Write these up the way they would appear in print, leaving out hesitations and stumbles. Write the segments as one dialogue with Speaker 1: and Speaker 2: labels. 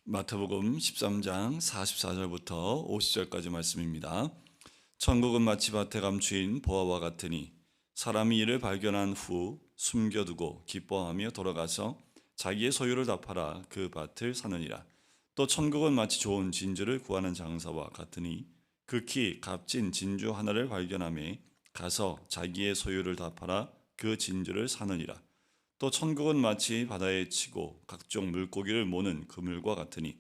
Speaker 1: 마태복음 13장 44절부터 50절까지 말씀입니다. 천국은 마치 밭에 감추인 보화와 같으니 사람이 이를 발견한 후 숨겨두고 기뻐하며 돌아가서 자기의 소유를 다 팔아 그 밭을 사느니라. 또 천국은 마치 좋은 진주를 구하는 장사와 같으니 극히 값진 진주 하나를 발견하며 가서 자기의 소유를 다 팔아 그 진주를 사느니라. 또 천국은 마치 바다에 치고 각종 물고기를 모는 그물과 같으니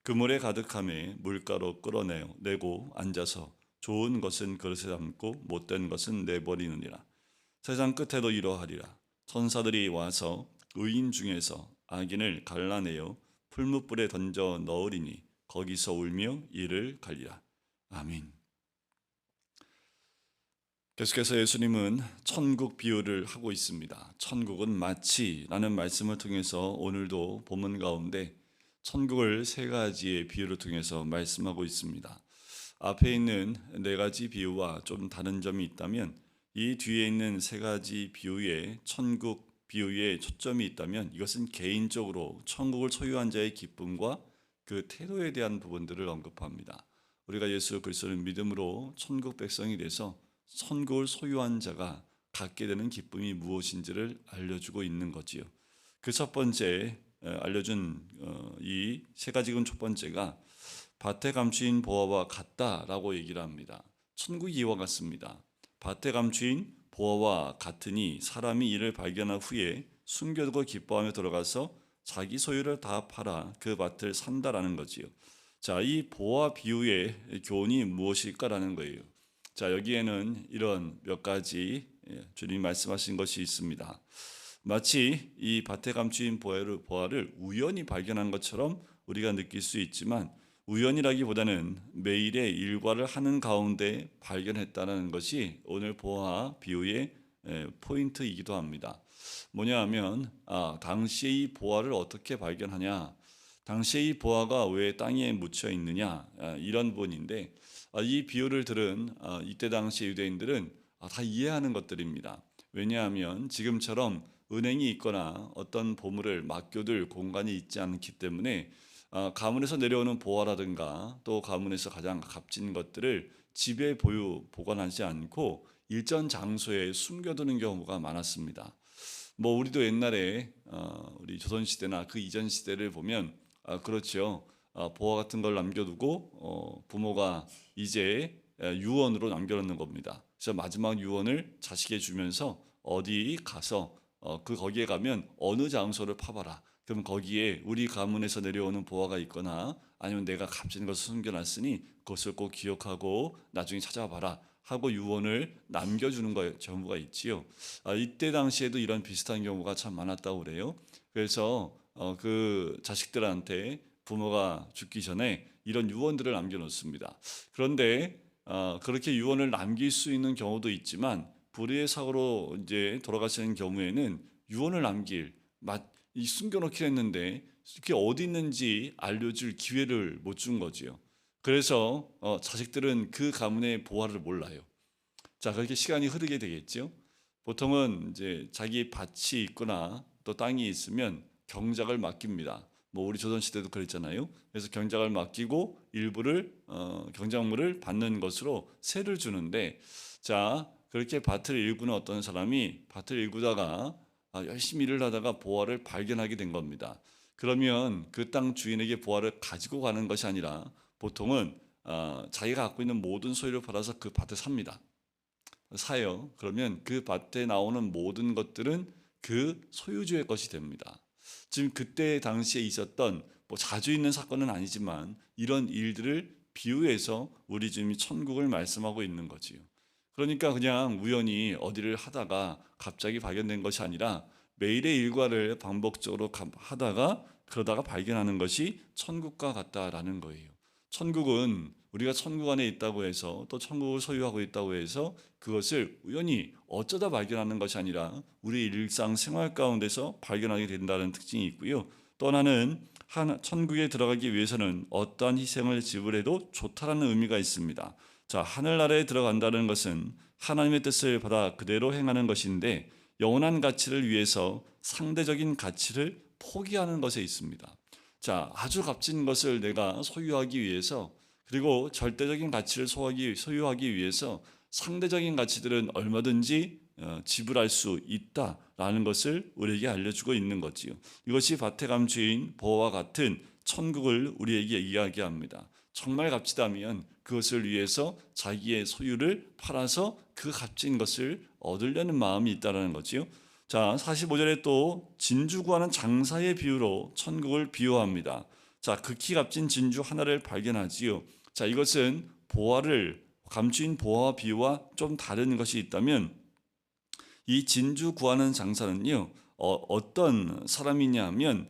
Speaker 1: 그물에 가득함에 물가로 끌어내고 앉아서 좋은 것은 그릇에 담고 못된 것은 내버리느니라. 세상 끝에도 이러하리라. 천사들이 와서 의인 중에서 악인을 갈라내어 풀무불에 던져 넣으리니 거기서 울며 이를 갈리라. 아멘. 계속해서 예수님은 천국 비유를 하고 있습니다. 천국은 마치라는 말씀을 통해서 오늘도 본문 가운데 천국을 세 가지의 비유를 통해서 말씀하고 있습니다. 앞에 있는 네 가지 비유와 좀 다른 점이 있다면 이 뒤에 있는 세 가지 비유의 천국 비유에 초점이 있다면 이것은 개인적으로 천국을 소유한 자의 기쁨과 그 태도에 대한 부분들을 언급합니다. 우리가 예수 그리스도를 믿음으로 천국 백성이 돼서 천국을 소유한 자가 갖게 되는 기쁨이 무엇인지를 알려주고 있는 거지요. 그 첫 번째 알려준 이 세 가지 중 첫 번째가 밭에 감추인 보화와 같다라고 얘기를 합니다. 천국이 이와 같습니다. 밭에 감추인 보화와 같으니 사람이 이를 발견한 후에 숨겨두고 기뻐하며 들어가서 자기 소유를 다 팔아 그 밭을 산다라는 거지요. 자, 이 보화 비유의 교훈이 무엇일까라는 거예요. 자, 여기에는 이런 몇 가지 주님 말씀하신 것이 있습니다. 마치 이 밭에 감추인 보화를 우연히 발견한 것처럼 우리가 느낄 수 있지만 우연이라기보다는 매일의 일과를 하는 가운데 발견했다는 것이 오늘 보화 비유의 포인트이기도 합니다. 뭐냐 하면 당시에 이 보화를 어떻게 발견하냐, 당시에 이 보화가 왜 땅에 묻혀 있느냐, 이런 부분인데 이 비유를 들은 이때 당시 유대인들은 다 이해하는 것들입니다. 왜냐하면 지금처럼 은행이 있거나 어떤 보물을 맡겨둘 공간이 있지 않기 때문에 가문에서 내려오는 보화라든가 또 가문에서 가장 값진 것들을 집에 보관하지 않고 일정 장소에 숨겨두는 경우가 많았습니다. 뭐 우리도 옛날에 우리 조선 시대나 그 이전 시대를 보면 그렇죠. 보화 같은 걸 남겨두고 부모가 이제 유언으로 남겨놓는 겁니다. 그래서 마지막 유언을 자식에 주면서 어디 가서 거기에 가면 어느 장소를 파봐라. 그럼 거기에 우리 가문에서 내려오는 보화가 있거나 아니면 내가 값진 것을 숨겨놨으니 그것을 꼭 기억하고 나중에 찾아봐라 하고 유언을 남겨주는 경우가 있지요. 이때 당시에도 이런 비슷한 경우가 참 많았다고 그래요. 그래서 그 자식들한테 부모가 죽기 전에 이런 유언들을 남겨놓습니다. 그런데 그렇게 유언을 남길 수 있는 경우도 있지만 불의의 사고로 이제 돌아가시는 경우에는 유언을 남길 이 숨겨놓긴 했는데 이게 어디 있는지 알려줄 기회를 못 준 거지요. 그래서 자식들은 그 가문의 보화를 몰라요. 자, 그렇게 시간이 흐르게 되겠죠. 보통은 이제 자기 밭이 있거나 또 땅이 있으면 경작을 맡깁니다. 뭐 우리 조선 시대도 그랬잖아요. 그래서 경작을 맡기고 일부를 경작물을 받는 것으로 세를 주는데, 자, 그렇게 밭을 일구는 어떤 사람이 밭을 일구다가 열심히 일을 하다가 보화를 발견하게 된 겁니다. 그러면 그 땅 주인에게 보화를 가지고 가는 것이 아니라 보통은 자기가 갖고 있는 모든 소유를 팔아서 그 밭을 삽니다. 사요. 그러면 그 밭에 나오는 모든 것들은 그 소유주의 것이 됩니다. 지금 그때 당시에 있었던 뭐 자주 있는 사건은 아니지만 이런 일들을 비유해서 우리 주님이 천국을 말씀하고 있는 거지요. 그러니까 그냥 우연히 어디를 하다가 갑자기 발견된 것이 아니라 매일의 일과를 반복적으로 하다가 그러다가 발견하는 것이 천국과 같다라는 거예요. 천국은 우리가 천국 안에 있다고 해서 또 천국을 소유하고 있다고 해서 그것을 우연히 어쩌다 발견하는 것이 아니라 우리 일상 생활 가운데서 발견하게 된다는 특징이 있고요. 또 하나는 천국에 들어가기 위해서는 어떠한 희생을 지불해도 좋다라는 의미가 있습니다. 자, 하늘나라에 들어간다는 것은 하나님의 뜻을 받아 그대로 행하는 것인데 영원한 가치를 위해서 상대적인 가치를 포기하는 것에 있습니다. 자, 아주 값진 것을 내가 소유하기 위해서, 그리고 절대적인 가치를 소유하기 위해서 상대적인 가치들은 얼마든지 지불할 수 있다라는 것을 우리에게 알려주고 있는 거지요. 이것이 밭의 주인 보아와 같은 천국을 우리에게 이야기합니다. 정말 값지다면 그것을 위해서 자기의 소유를 팔아서 그 값진 것을 얻으려는 마음이 있다는 거지요. 자, 45절에 또 진주 구하는 장사의 비유로 천국을 비유합니다. 자, 극히 값진 진주 하나를 발견하지요. 자, 이것은 감추인 보화 비유와 좀 다른 것이 있다면, 이 진주 구하는 장사는요, 어떤 사람이냐 하면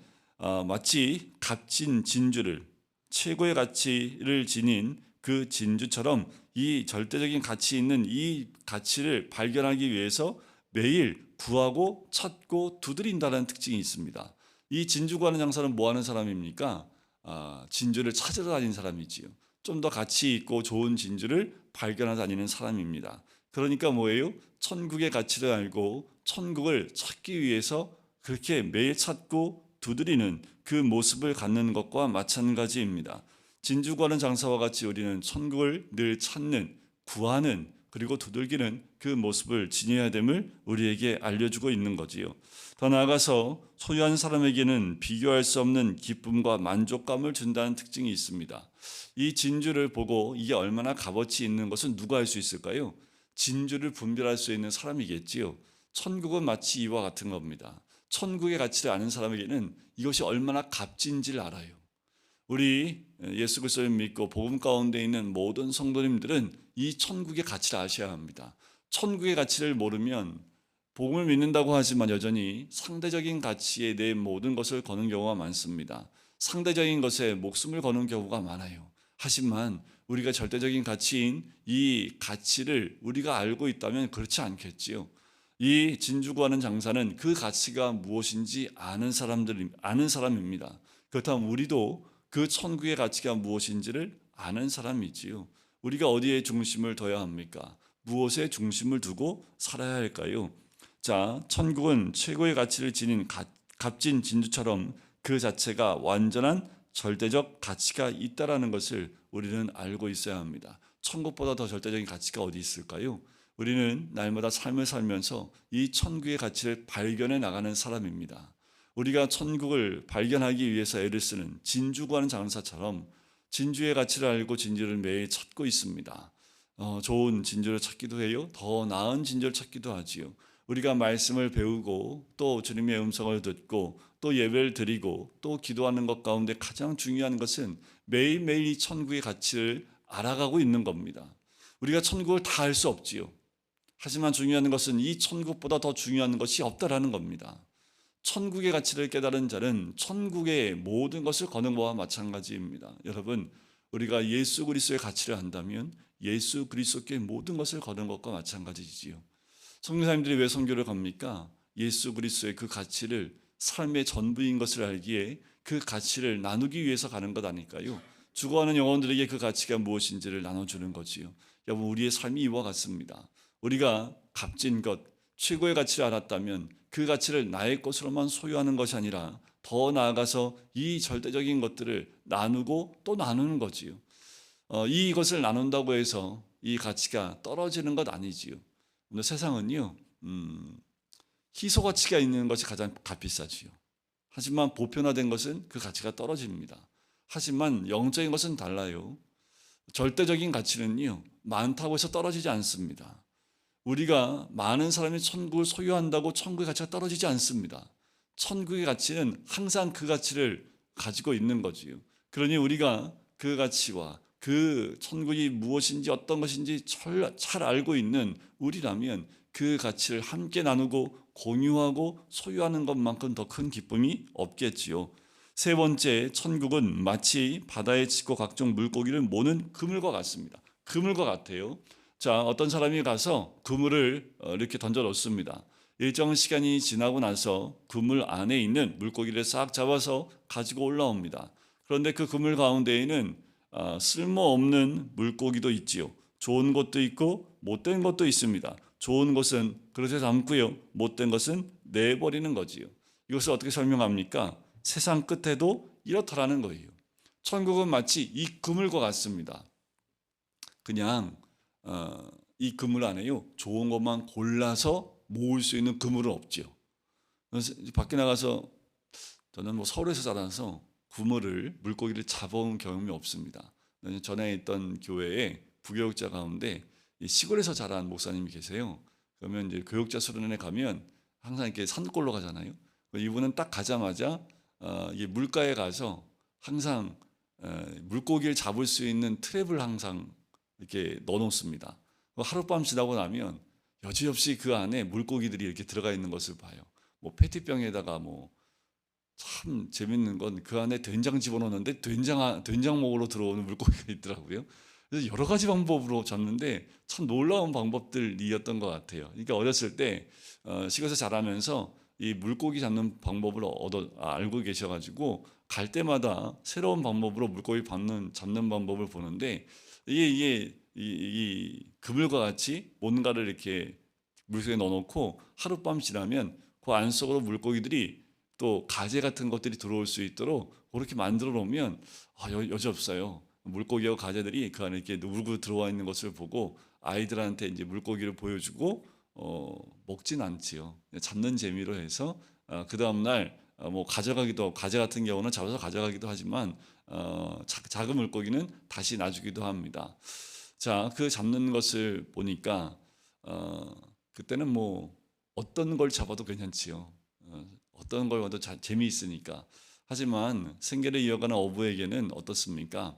Speaker 1: 마치 값진 진주를, 최고의 가치를 지닌 그 진주처럼 이 절대적인 가치 있는 이 가치를 발견하기 위해서 매일 구하고 찾고 두드린다는 특징이 있습니다. 이 진주 구하는 장사는 뭐 하는 사람입니까? 진주를 찾으러 다니는 사람이지요. 좀 더 가치 있고 좋은 진주를 발견하러 다니는 사람입니다. 그러니까 뭐예요? 천국의 가치를 알고 천국을 찾기 위해서 그렇게 매일 찾고 두드리는 그 모습을 갖는 것과 마찬가지입니다. 진주 구하는 장사와 같이 우리는 천국을 늘 찾는, 구하는, 그리고 두들기는 그 모습을 지녀야 됨을 우리에게 알려주고 있는 거지요. 더 나아가서 소유한 사람에게는 비교할 수 없는 기쁨과 만족감을 준다는 특징이 있습니다. 이 진주를 보고 이게 얼마나 값어치 있는 것은 누가 알 수 있을까요? 진주를 분별할 수 있는 사람이겠지요. 천국은 마치 이와 같은 겁니다. 천국의 가치를 아는 사람에게는 이것이 얼마나 값진지를 알아요. 우리 예수 그리스도를 믿고 복음 가운데 있는 모든 성도님들은 이 천국의 가치를 아셔야 합니다. 천국의 가치를 모르면 복음을 믿는다고 하지만 여전히 상대적인 가치에 내 모든 것을 거는 경우가 많습니다. 상대적인 것에 목숨을 거는 경우가 많아요. 하지만 우리가 절대적인 가치인 이 가치를 우리가 알고 있다면 그렇지 않겠지요. 이 진주 구하는 장사는 그 가치가 무엇인지 아는 사람입니다. 그렇다면 우리도 그 천국의 가치가 무엇인지를 아는 사람이지요. 우리가 어디에 중심을 둬야 합니까? 무엇에 중심을 두고 살아야 할까요? 자, 천국은 최고의 가치를 지닌 값진 진주처럼 그 자체가 완전한 절대적 가치가 있다라는 것을 우리는 알고 있어야 합니다. 천국보다 더 절대적인 가치가 어디 있을까요? 우리는 날마다 삶을 살면서 이 천국의 가치를 발견해 나가는 사람입니다. 우리가 천국을 발견하기 위해서 애를 쓰는 진주 구하는 장사처럼 진주의 가치를 알고 진주를 매일 찾고 있습니다. 좋은 진주를 찾기도 해요. 더 나은 진주를 찾기도 하지요. 우리가 말씀을 배우고 또 주님의 음성을 듣고 또 예배를 드리고 또 기도하는 것 가운데 가장 중요한 것은 매일매일 이 천국의 가치를 알아가고 있는 겁니다. 우리가 천국을 다 알 수 없지요. 하지만 중요한 것은 이 천국보다 더 중요한 것이 없다라는 겁니다. 천국의 가치를 깨달은 자는 천국의 모든 것을 거는 것과 마찬가지입니다. 여러분, 우리가 예수 그리스도의 가치를 안다면 예수 그리스도께 모든 것을 거는 것과 마찬가지지요. 선교사님들이 왜 선교를 갑니까? 예수 그리스도의 그 가치를 삶의 전부인 것을 알기에 그 가치를 나누기 위해서 가는 것 아닐까요? 죽어가는 영혼들에게 그 가치가 무엇인지를 나눠주는 거지요. 여러분, 우리의 삶이 이와 같습니다. 우리가 값진 것, 최고의 가치를 알았다면 그 가치를 나의 것으로만 소유하는 것이 아니라 더 나아가서 이 절대적인 것들을 나누고 또 나누는 거지요. 이것을 나눈다고 해서 이 가치가 떨어지는 것 아니지요. 근데 세상은요, 희소 가치가 있는 것이 가장 값비싸지요. 하지만 보편화된 것은 그 가치가 떨어집니다. 하지만 영적인 것은 달라요. 절대적인 가치는요, 많다고 해서 떨어지지 않습니다. 우리가 많은 사람이 천국을 소유한다고 천국의 가치가 떨어지지 않습니다. 천국의 가치는 항상 그 가치를 가지고 있는 거지요. 그러니 우리가 그 가치와 그 천국이 무엇인지 어떤 것인지 잘 알고 있는 우리라면 그 가치를 함께 나누고 공유하고 소유하는 것만큼 더 큰 기쁨이 없겠지요. 세 번째, 천국은 마치 바다에 짚고 각종 물고기를 모는 그물과 같습니다. 그물과 같아요. 자, 어떤 사람이 가서 그물을 이렇게 던져 놓습니다. 일정 시간이 지나고 나서 그물 안에 있는 물고기를 싹 잡아서 가지고 올라옵니다. 그런데 그 그물 가운데에는 쓸모없는 물고기도 있지요. 좋은 것도 있고 못된 것도 있습니다. 좋은 것은 그릇에 담고요. 못된 것은 내버리는 거지요. 이것을 어떻게 설명합니까? 세상 끝에도 이렇다라는 거예요. 천국은 마치 이 그물과 같습니다. 그냥 이 그물 안에요, 좋은 것만 골라서 모을 수 있는 그물은 없지요. 그래서 밖에 나가서 저는 뭐 서울에서 자라서 물고기를 잡아온 경험이 없습니다. 전에 있던 교회에 부교육자 가운데 이 시골에서 자란 목사님이 계세요. 그러면 이제 교육자 수련회 가면 항상 이렇게 산골로 가잖아요. 이분은 딱 가자마자 이 물가에 가서 항상 물고기를 잡을 수 있는 트랩을 항상 이렇게 넣어놓습니다. 하룻밤 지나고 나면 여지없이 그 안에 물고기들이 이렇게 들어가 있는 것을 봐요. 뭐 페트병에다가 뭐 참 재밌는 건 그 안에 된장 집어넣는데 된장목으로 들어오는 물고기가 있더라고요. 그래서 여러 가지 방법으로 잡는데 참 놀라운 방법들이었던 것 같아요. 그러니까 어렸을 때 시골에서 자라면서 이 물고기 잡는 방법을 알고 계셔가지고 갈 때마다 새로운 방법으로 물고기 잡는 방법을 보는데 이게 그물과 같이 뭔가를 이렇게 물속에 넣어놓고 하룻밤 지나면 그 안 속으로 물고기들이 또 가재 같은 것들이 들어올 수 있도록 그렇게 만들어 놓으면 여지없어요. 물고기와 가재들이 그 안에 이렇게 울고 들어와 있는 것을 보고 아이들한테 이제 물고기를 보여주고 먹진 않지요. 잡는 재미로 해서 그 다음 날 뭐 가재 같은 경우는 잡아서 가져가기도 하지만 작은 물고기는 다시 놔주기도 합니다. 자, 그 잡는 것을 보니까 그때는 뭐 어떤 걸 잡아도 괜찮지요. 어떤 걸 봐도 재미있으니까. 하지만 생계를 이어가는 어부에게는 어떻습니까?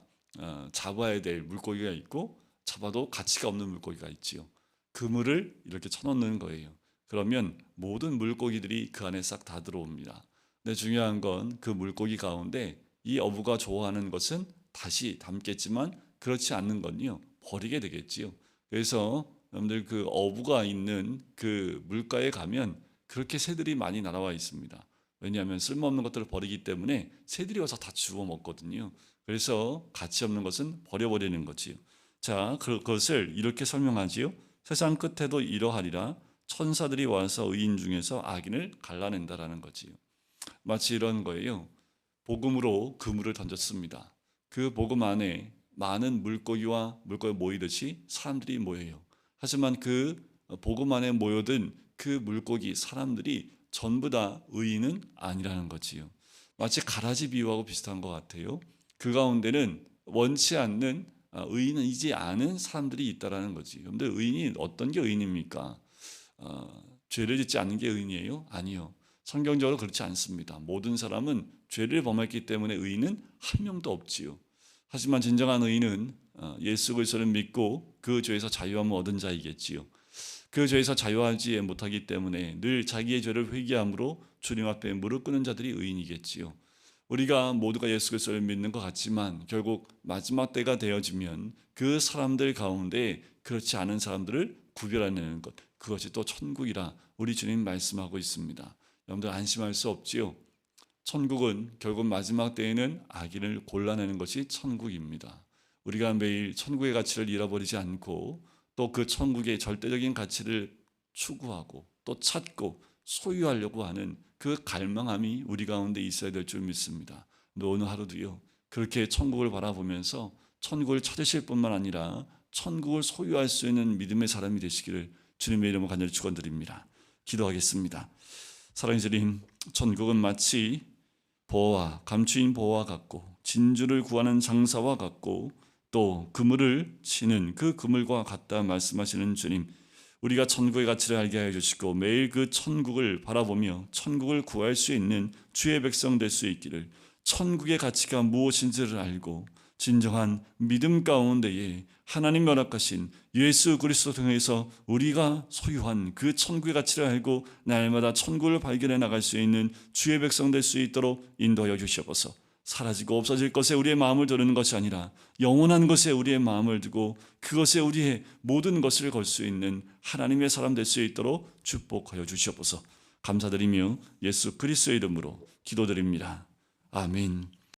Speaker 1: 잡아야 될 물고기가 있고 잡아도 가치가 없는 물고기가 있지요. 그물을 이렇게 쳐놓는 거예요. 그러면 모든 물고기들이 그 안에 싹 다 들어옵니다. 근데 중요한 건 그 물고기 가운데 이 어부가 좋아하는 것은 다시 담겠지만 그렇지 않는 건요, 버리게 되겠지요. 그래서 여러분들 그 어부가 있는 그 물가에 가면 그렇게 새들이 많이 날아와 있습니다. 왜냐하면 쓸모없는 것들을 버리기 때문에 새들이 와서 다 주워 먹거든요. 그래서 가치 없는 것은 버려버리는 거지요. 자, 그것을 이렇게 설명하지요. 세상 끝에도 이러하리라. 천사들이 와서 의인 중에서 악인을 갈라낸다라는 거지요. 마치 이런 거예요. 복음으로 그물을 던졌습니다. 그 복음 안에 많은 물고기가 모이듯이 사람들이 모여요. 하지만 그 복음 안에 모여든 그 물고기 사람들이 전부 다 의인은 아니라는 거지요. 마치 가라지 비유하고 비슷한 것 같아요. 그 가운데는 원치 않는 의인이지 않은 사람들이 있다라는 거지. 그런데 의인이 어떤 게 의인입니까? 죄를 짓지 않는 게 의인이에요? 아니요. 성경적으로 그렇지 않습니다. 모든 사람은 죄를 범했기 때문에 의인은 한 명도 없지요. 하지만 진정한 의인은 예수 그리스도를 믿고 그 죄에서 자유함을 얻은 자이겠지요. 그 죄에서 자유하지 못하기 때문에 늘 자기의 죄를 회개함으로 주님 앞에 무릎 꿇는 자들이 의인이겠지요. 우리가 모두가 예수 그리스도를 믿는 것 같지만 결국 마지막 때가 되어지면 그 사람들 가운데 그렇지 않은 사람들을 구별하는 것, 그것이 또 천국이라 우리 주님 말씀하고 있습니다. 여러분들 안심할 수 없지요. 천국은 결국 마지막 때에는 악인을 골라내는 것이 천국입니다. 우리가 매일 천국의 가치를 잃어버리지 않고 또 그 천국의 절대적인 가치를 추구하고 또 찾고 소유하려고 하는 그 갈망함이 우리 가운데 있어야 될 줄 믿습니다. 오늘 하루도요, 그렇게 천국을 바라보면서 천국을 찾으실 뿐만 아니라 천국을 소유할 수 있는 믿음의 사람이 되시기를 주님의 이름으로 간절히 축원드립니다. 기도하겠습니다. 사랑의 주님, 천국은 마치 감추인 보와 같고 진주를 구하는 장사와 같고 또 그물을 치는 그 그물과 같다 말씀하시는 주님, 우리가 천국의 가치를 알게 하여 주시고 매일 그 천국을 바라보며 천국을 구할 수 있는 주의 백성 될 수 있기를, 천국의 가치가 무엇인지를 알고 진정한 믿음 가운데에 하나님 허락하신 예수 그리스도 통해서 우리가 소유한 그 천국의 가치를 알고 날마다 천국을 발견해 나갈 수 있는 주의 백성 될 수 있도록 인도하여 주시옵소서. 사라지고 없어질 것에 우리의 마음을 두는 것이 아니라 영원한 것에 우리의 마음을 두고 그것에 우리의 모든 것을 걸 수 있는 하나님의 사람 될 수 있도록 축복하여 주시옵소서. 감사드리며 예수 그리스도의 이름으로 기도드립니다. 아멘.